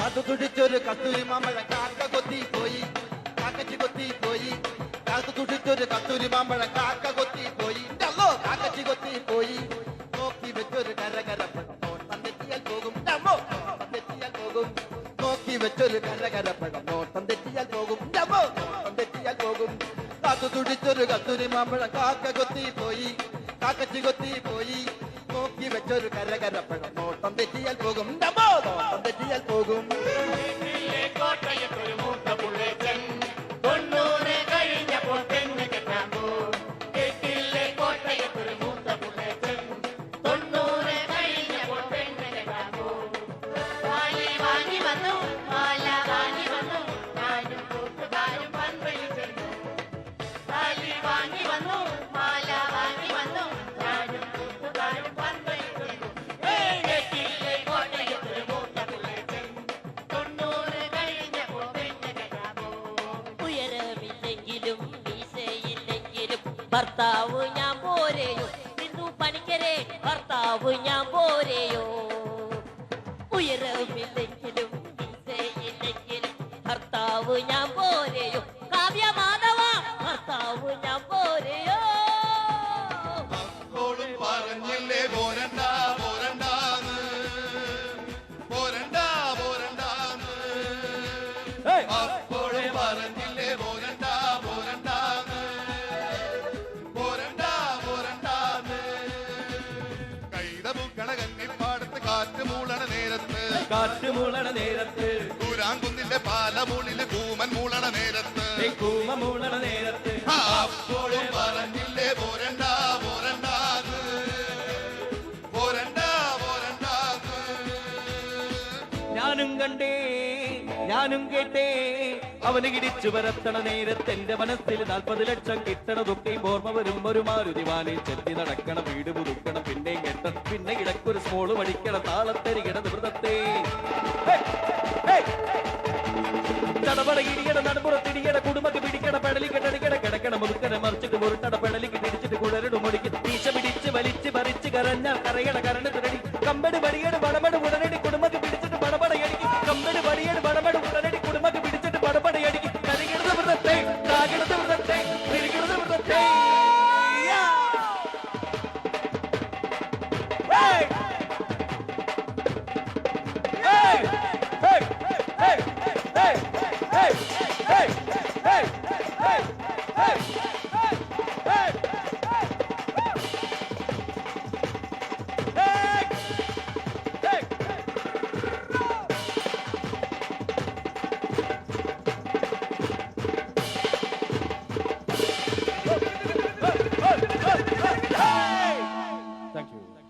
കാത്തു തുടിച്ചൊരു കസ്തൂരി മാമ്പഴം കാക്ക കൊത്തി പോയി, കാക്കച്ചി കൊത്തി പോയി. കാത്തു തുടിച്ചൊരു കസ്തൂരി മാമ്പഴം കാക്ക കൊത്തി പോയി, കാക്കച്ചി കൊത്തി പോയി. നോക്കി വെച്ചൊരു കരകരപ്പഴം നോട്ടം തെറ്റിയാൽ പോകും, തെറ്റിയാൽ പോകും. നോക്കി വെച്ചൊരു കരകരപ്പഴം നോട്ടം തെറ്റിയാൽ പോകും, നോട്ടം തെറ്റിയാൽ പോകും. കാത്തു തുടിച്ചൊരു കസ്തൂരി മാമ്പഴം കാക്ക കൊത്തി പോയി, കാക്കച്ചി കൊത്തി പോയി. നോക്കി വെച്ചൊരു കരകരപ്പഴം നോട്ടം തെറ്റിയാൽ പോകും, നോട്ടം തെറ്റിയാൽ പോകും. കോട്ടയത്തൊരു മൂത്ത പുള്ളേച്ചൻ 90 കഴിഞ്ഞപ്പോൾ പെണ്ണ് കെട്ടാൻ പോകും. കേട്ടില്ലേ കോട്ടയത്തൊരു മൂത്ത പുള്ളേച്ചൻ 90 കഴിഞ്ഞപ്പോൾ പെണ്ണ് കെട്ടാൻ പോകും. വാലി വാങ്ങി വന്നു, മാല വാങ്ങി വന്നു, ഞാനും കൂട്ടുകാരും പമ്പയിൽ ചെന്നു. വാലി വാങ്ങി വന്നു, മാല വാങ്ങി വന്നു, ഞാനും കൂട്ടുകാരും പമ്പയിൽ ചെന്നു. കേട്ടില്ലേ കോട്ടയത്തൊരു മൂത്ത പുള്ളേച്ചൻ 90 കഴിഞ്ഞപ്പോൾ പെണ്ണ് കെട്ടാൻ പോകും. ഉയരമില്ലെങ്കിലും മീശയില്ലെങ്കിലും ഭർത്താവ് ഞാൻ പോരെയോ, നിന്നു പണിക്കരെ ഭർത്താവ് ഞാൻ പോരെയോ. ഉയരമില്ലെങ്കിലും മീശയില്ലെങ്കിലും ഭർത്താവ് ഞാൻ പോരെയോ, കാവ്യ മാധവ ഭർത്താവ് ഞാൻ പോരെയോ. അപ്പോഴും പറഞ്ഞില്ലേ പോരണ്ട പോരണ്ടാന്ന്, പോരണ്ട പോരണ്ടാന്ന്. അപ്പോഴും പറഞ്ഞില്ലേ പോരണ്ട പോരണ്ടാന്ന്, പോരണ്ട പോരണ്ടാന്ന്. കൈതമുക്കണ കന്നിപ്പാടത്ത് കാറ്റ് മൂളണ നേരത്ത്, കാറ്റ് മൂളണ നേരത്ത്, കൂരാങ്കുന്നിന്റെ പാലമൂളില് കൂമൻ മൂളണ നേരത്ത്, കൂമ മൂളണ നേരത്ത്. അപ്പോഴും പറഞ്ഞില്ലേ പോരണ്ട പോരണ്ടാന്ന്, പോരണ്ട പോരണ്ടാന്ന്. ഞാനും കണ്ടേ ഞാനും കേട്ടേ അവന് ഇടിച്ചു വരത്തണ നേരത്ത് എന്റെ മനസ്സിൽ 40 ലക്ഷം കിട്ടണതൊക്കെയും ഓർമ്മ വരും. ഒരു മാരുതി വാനിൽ ചെത്തി നടക്കണം, വീട് പുതുക്കണം, പിന്നെയും കെട്ടണം, പിന്നെ ഇടക്കൊരു സ്മോള് പഠിക്കണം, താളത്തരികിട നിവൃത്തത്തെ ചടപട ഇടിയട നടുപുറത്തിടിയ